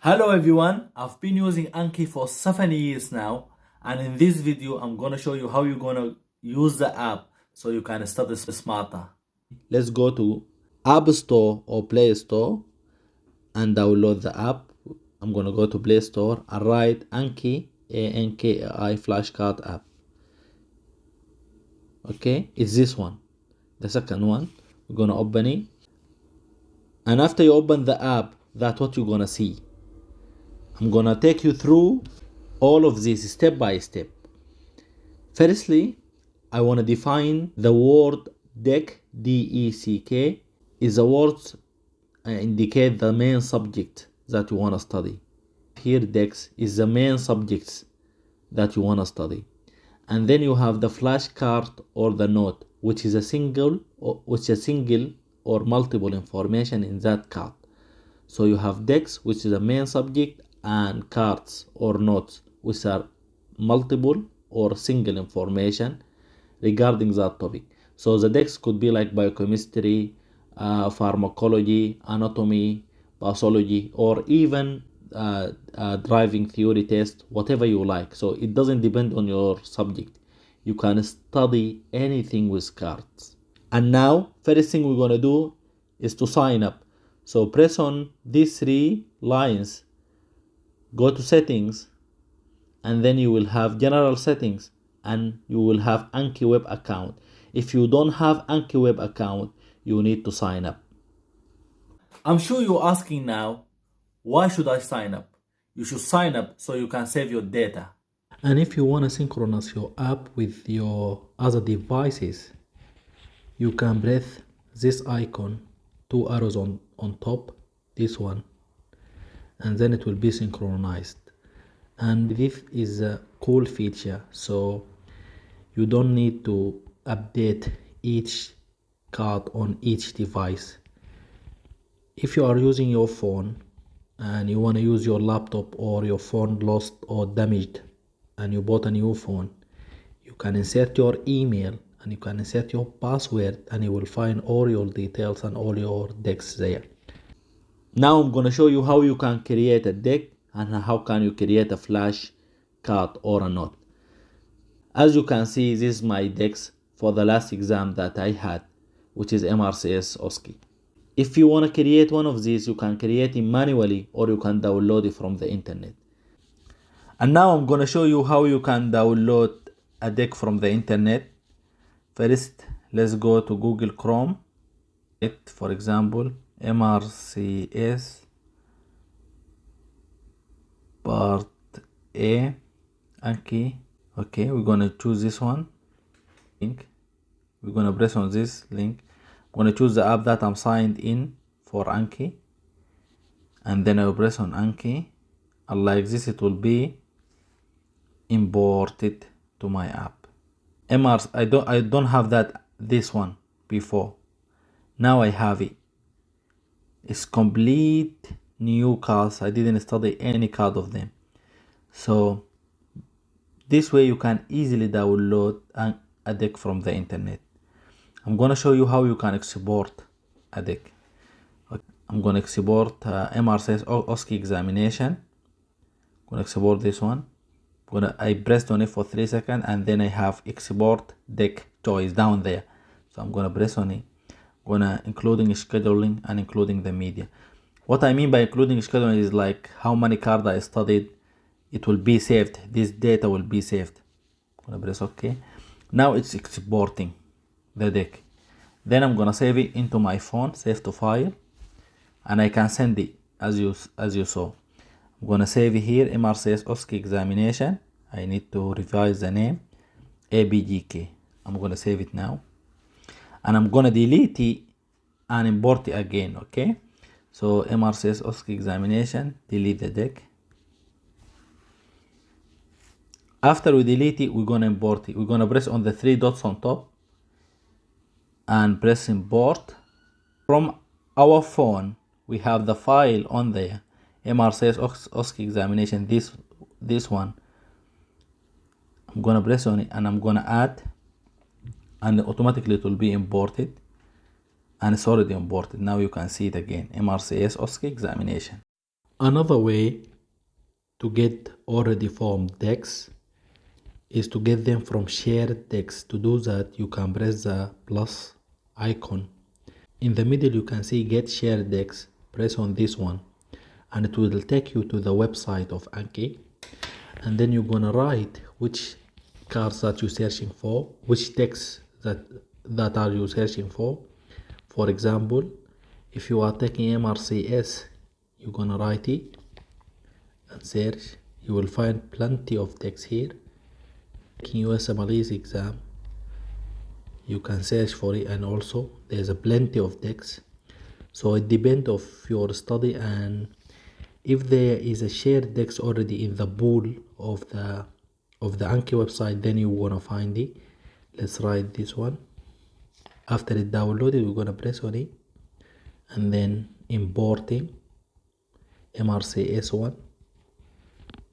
Hello everyone, I've been using Anki for 7 years now, and in this video I'm gonna show you how you're gonna use the app so you can study smarter. Let's go to App Store or Play Store and download the app. I'm gonna go to Play Store and write Anki, Anki flashcard app. Okay, it's this one, the second one. We're gonna open it, and after you open the app, that's what you're gonna see. I'm gonna take you through all of this step by step. Firstly, I want to define the word deck, D-E-C-K, is a word indicate the main subject that you want to study. Here, decks is the main subjects that you want to study. And then you have the flashcard or the note, which is a single or multiple information in that card. So you have decks, which is the main subject, and cards or notes, which are multiple or single information regarding that topic. So the decks could be like biochemistry, pharmacology, anatomy, pathology, or even driving theory test, whatever you like. So it doesn't depend on your subject. You can study anything with cards. And now, first thing we're gonna do is to sign up. So press on these 3 lines, go to settings, and then you will have general settings, and you will have Anki web account. If you don't have Anki web account, you need to sign up. I'm sure you're asking now, why should I sign up? You should sign up so you can save your data. And if you want to synchronize your app with your other devices, you can press this icon, 2 arrows on top, this one, and then it will be synchronized. And this is a cool feature, so you don't need to update each card on each device. If you are using your phone and you want to use your laptop, or your phone lost or damaged and you bought a new phone, you can insert your email and you can insert your password, and you will find all your details and all your decks there. Now I'm going to show you how you can create a deck and how can you create a flash card or a note. As you can see, this is my decks for the last exam that I had, which is MRCS OSCE. If you want to create one of these, you can create it manually or you can download it from the internet. And now I'm going to show you how you can download a deck from the internet. First, let's go to Google Chrome. For example, MRCS Part A, Anki. Okay, we're gonna choose this one. Link. We're gonna press on this link. I'm gonna choose the app that I'm signed in for Anki, and then I will press on Anki, and like this it will be imported to my app. I don't have this one before. Now I have it. It's complete new cards. I didn't study any card of them. So this way you can easily download a deck from the internet. I'm gonna show you how you can export a deck. Okay. I'm gonna export MRCS OSCE examination. I'm gonna export this one. I pressed on it for 3 seconds, and then I have export deck choice down there. So I'm gonna press on it. Including scheduling and including the media. What I mean by including scheduling is like how many cards I studied, it will be saved. This data will be saved. I'm gonna press OK. Now it's exporting the deck. Then I'm gonna save it into my phone, save to file, and I can send it as you saw. I'm gonna save it here, MRCS OSCE examination. I need to revise the name, ABGK. I'm gonna save it now, and I'm gonna delete it and import it again. Okay, so MRCS OSCE examination, delete the deck. After we delete it, we're gonna import it. We're gonna press on the 3 dots on top and press import. From our phone, we have the file on there, MRCS OSCE examination, this one. I'm gonna press on it and I'm gonna add, and automatically it will be imported, and it's already imported. Now you can see it again, MRCS OSCE examination. Another way to get already formed decks is to get them from shared decks. To do that, you can press the plus icon. In the middle, you can see get shared decks. Press on this one and it will take you to the website of Anki. And then you're gonna write which cards that you're searching for, which decks that are you searching for. For example, if you are taking MRCS, you're gonna write it and search. You will find plenty of decks here. Taking USMLE's exam, you can search for it, and also there's a plenty of decks. So it depends of your study, and if there is a shared decks already in the pool of the Anki website, then you wanna find it. Let's write this one. After it downloaded, we're gonna press on it and then importing MRCS one.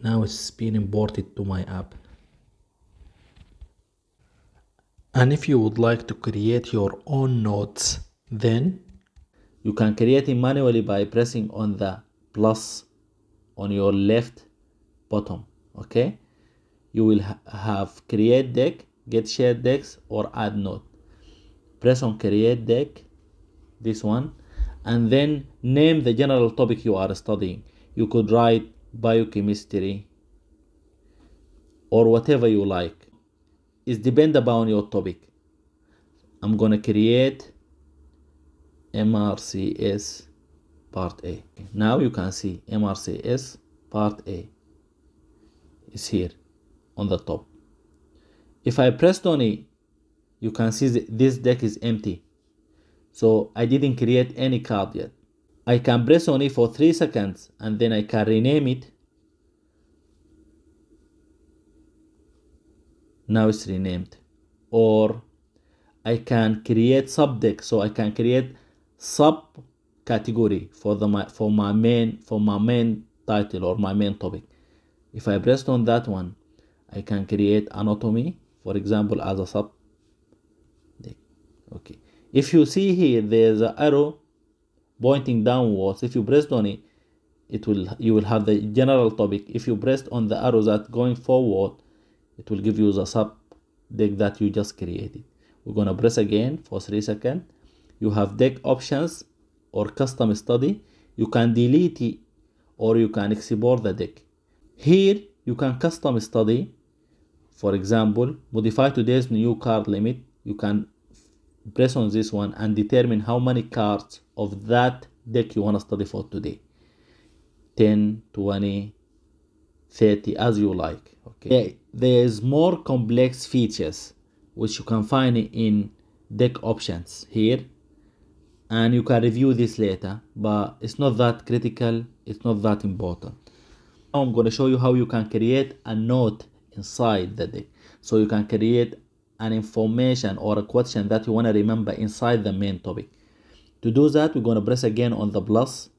Now it's been imported to my app. And if you would like to create your own notes, then you can create it manually by pressing on the plus on your left bottom. Okay, you will have create deck, get shared decks, or add note. Press on create deck, this one, and then name the general topic you are studying. You could write biochemistry or whatever you like. It depends upon your topic. I'm gonna create MRCS Part A. Now you can see MRCS Part A is here on the top. If I pressed on it, you can see this deck is empty. So I didn't create any card yet. I can press on it for 3 seconds and then I can rename it. Now it's renamed. Or I can create subdeck, so I can create subcategory for my main title or my main topic. If I pressed on that one, I can create anatomy, for example, as a sub deck. Okay. If you see here, there's an arrow pointing downwards. If you pressed on it, you will have the general topic. If you pressed on the arrow that going forward, it will give you the sub deck that you just created. We're gonna press again for 3 seconds. You have deck options or custom study. You can delete it or you can export the deck. Here you can custom study. For example, modify today's new card limit. You can press on this one and determine how many cards of that deck you want to study for today. 10, 20, 30, as you like. Okay. There's more complex features which you can find in deck options here, and you can review this later, but it's not that critical, it's not that important. Now I'm going to show you how you can create a note inside the deck. So you can create an information or a question that you want to remember inside the main topic. To do that, we're going to press again on the plus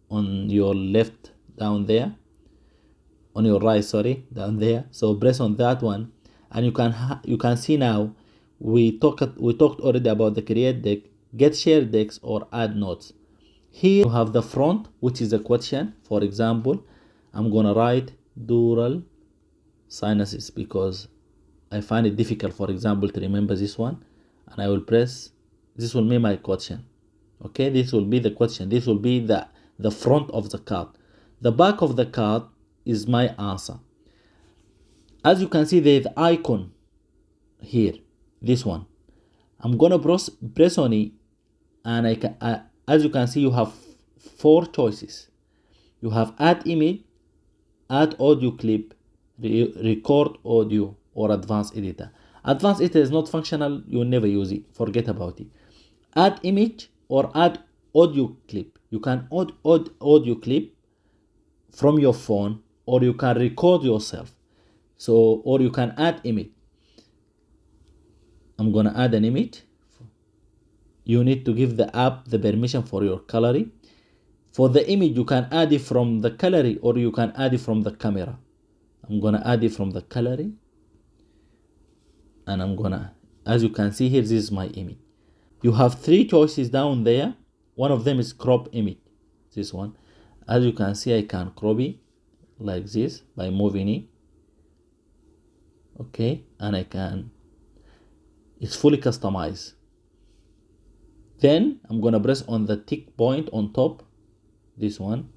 on your left down there, on your right, sorry, down there. So press on that one, and you can see now we talked already about the create deck, get shared decks, or add notes. Here you have the front, which is a question. For example, I'm gonna write dural sinuses because I find it difficult, for example, to remember this one, and I will press. This will be my question. Okay, this will be the question. This will be the front of the card. The back of the card is my answer. As you can see, there's icon here, this one. I'm gonna press on it, and as you can see, you have 4 choices. You have add image, add audio clip, record audio, or advanced editor. Advanced editor is not functional, you'll never use it, forget about it. Add image or add audio clip. You can add audio clip from your phone, or you can record yourself. So, or you can add image. I'm gonna add an image. You need to give the app the permission for your gallery. For the image, you can add it from the gallery or you can add it from the camera. I'm gonna add it from the gallery, and I'm gonna, as you can see here, this is my image. You have 3 choices down there. One of them is crop image, this one, As you can see, I can crop it like this by moving it. Okay, and it's fully customized. Then I'm gonna press on the tick point on top, this one,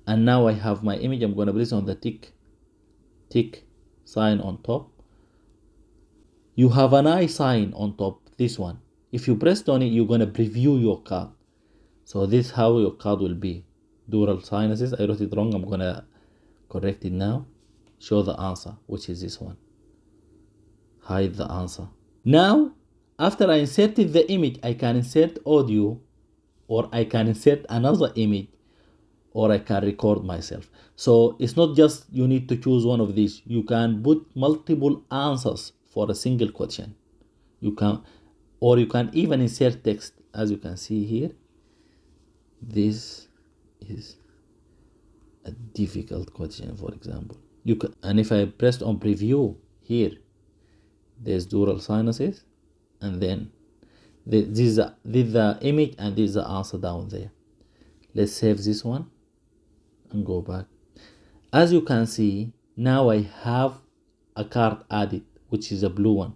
and now I have my image. I'm gonna press on the tick sign on top. You have an eye sign on top, this one. If you pressed on it, you're gonna preview your card. So this is how your card will be. Dural sinuses, I wrote it wrong, I'm gonna correct it now. Show the answer, which is this one. Hide the answer. Now, after I inserted the image, I can insert audio, or I can insert another image, or I can record myself. So it's not just you need to choose one of these. You can put multiple answers for a single question. You can even insert text, as you can see here. This is a difficult question, for example. And if I pressed on preview here, there's dural sinuses, and then this is the image, and this is the answer down there. Let's save this one and go back. As you can see, now I have a card added, which is a blue one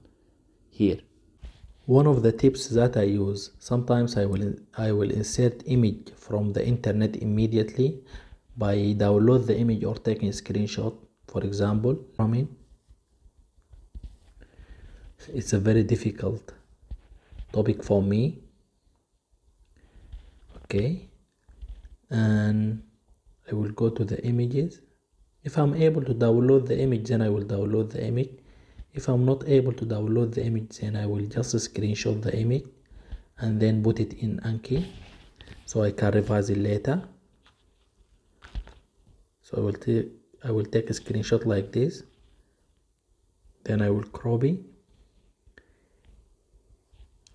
here. One of the tips that I use, sometimes I will insert image from the internet immediately by download the image or taking a screenshot. For example, it's a very difficult topic for me. Okay, and I will go to the images. If I'm able to download the image, then I will download the image. If I'm not able to download the image, then I will just screenshot the image and then put it in Anki so I can revise it later. So I will take a screenshot like this, then I will crop it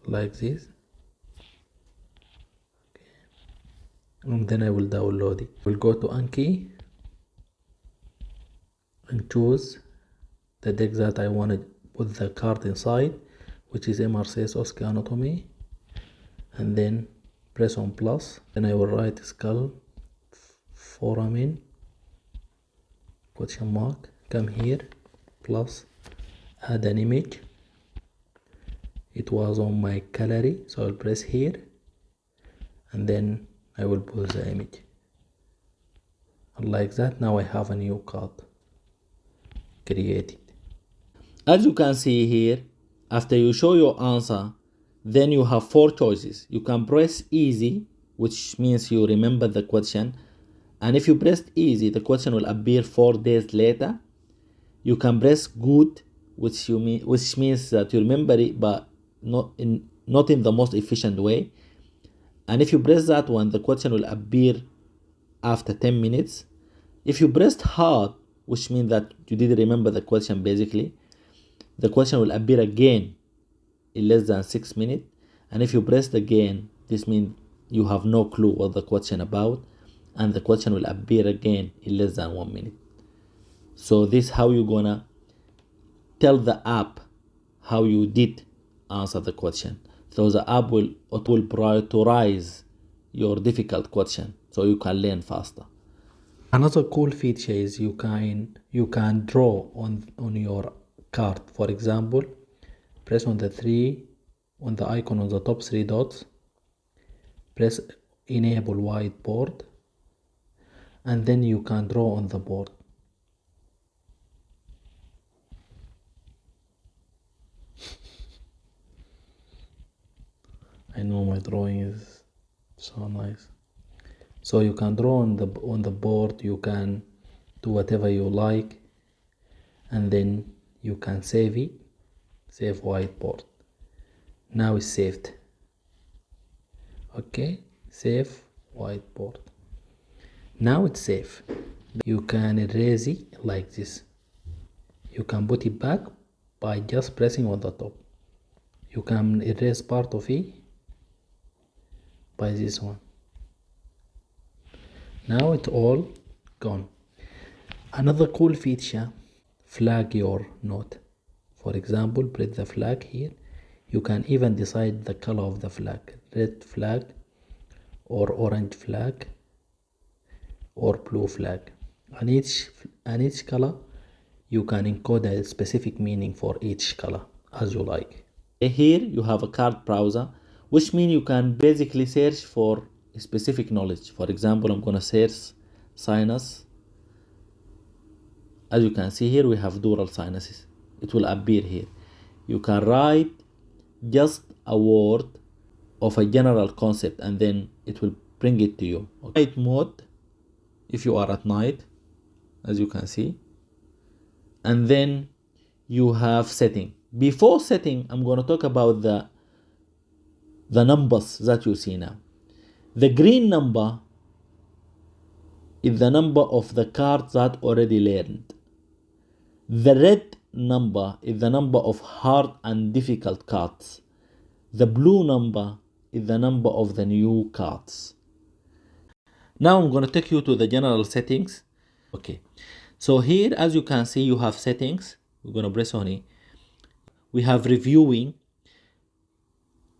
like this, okay. And then I will download it. We'll go to Anki and choose the deck that I want to put the card inside, which is MRCS Anatomy, and then press on plus. Then I will write skull foramen question mark, come here, plus, add an image. It was on my gallery, so I'll press here, and then I will put the image. And like that, now I have a new card created. As you can see here, after you show your answer, then you have 4 choices. You can press easy, which means you remember the question. And if you pressed easy, the question will appear 4 days later. You can press good, which means that you remember it, but not in the most efficient way. And if you press that one, the question will appear after 10 minutes. If you pressed hard, which means that you didn't remember the question basically, the question will appear again in less than 6 minutes. And if you pressed again, this means you have no clue what the question about, and the question will appear again in less than 1 minute. So this is how you're gonna tell the app how you did answer the question. So the app will prioritize your difficult question so you can learn faster. Another cool feature is you can draw on your card. For example, press on the icon on the top 3 dots, press enable whiteboard, and then you can draw on the board. I know my drawing is so nice. So you can draw on the board, you can do whatever you like, and then you can save it. Save whiteboard. Now it's saved. Okay, save whiteboard. Now it's safe. You can erase it like this. You can put it back by just pressing on the top. You can erase part of it by this one. Now it's all gone. Another cool feature, flag your note. For example, press the flag here. You can even decide the color of the flag, red flag or orange flag. or blue flag, and each color you can encode a specific meaning for each color as you like. Here you have a card browser, which means you can basically search for specific knowledge. For example, I'm gonna search sinus. As you can see here, we have dural sinuses. It will appear here. You can write just a word of a general concept and then it will bring it to you. Okay. Night mode, if you are at night, as you can see. And then you have setting. Before setting, I'm going to talk about the numbers that you see now. The green number is the number of the cards that already learned. The red number is the number of hard and difficult cards. The blue number is the number of the new cards. Now I'm going to take you to the general settings. Okay, so here as you can see you have settings. We're going to press on it. We have reviewing,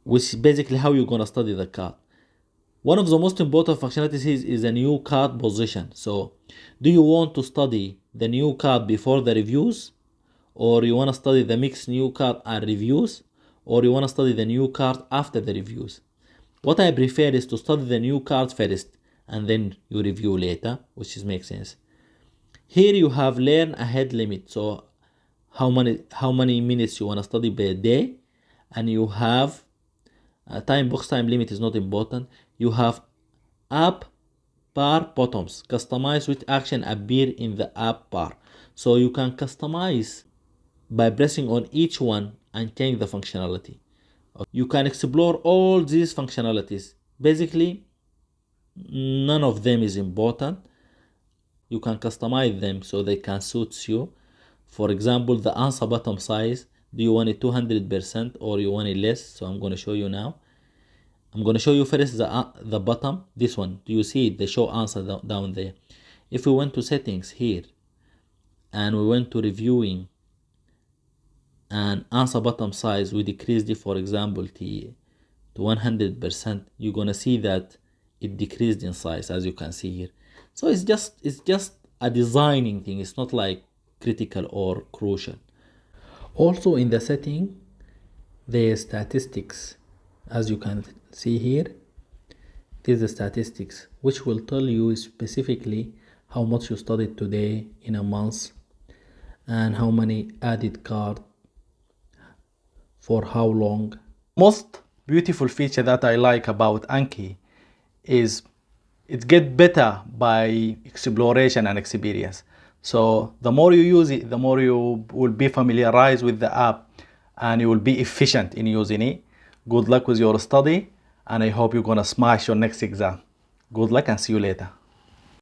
which is basically how you're going to study the card. One of the most important functionalities is a new card position. So do you want to study the new card before the reviews, or you want to study the mixed new card and reviews, or you want to study the new card after the reviews? What I prefer is to study the new card first and then you review later, which makes sense. Here you have learn ahead limit, so how many minutes you want to study per day, and you have box time limit is not important. You have app bar bottoms, customize which action appear in the app bar. So you can customize by pressing on each one and change the functionality. You can explore all these functionalities. Basically, none of them is important. You can customize them so they can suit you. For example, the answer bottom size, do you want it 200% or you want it less? So I'm going to show you now. I'm going to show you first the bottom, this one. Do you see it? The show answer down there. If we went to settings here and we went to reviewing and answer bottom size, we decreased it, for example, to 100%. You're going to see that it decreased in size, as you can see here. So it's just a designing thing. It's not like critical or crucial. Also in the setting, there's statistics. As you can see here, this is the statistics, which will tell you specifically how much you studied today in a month and how many added cards for how long. Most beautiful feature that I like about Anki is it gets better by exploration and experience. So the more you use it, the more you will be familiarized with the app and you will be efficient in using it. Good luck with your study, and I hope you're gonna smash your next exam. Good luck and see you later.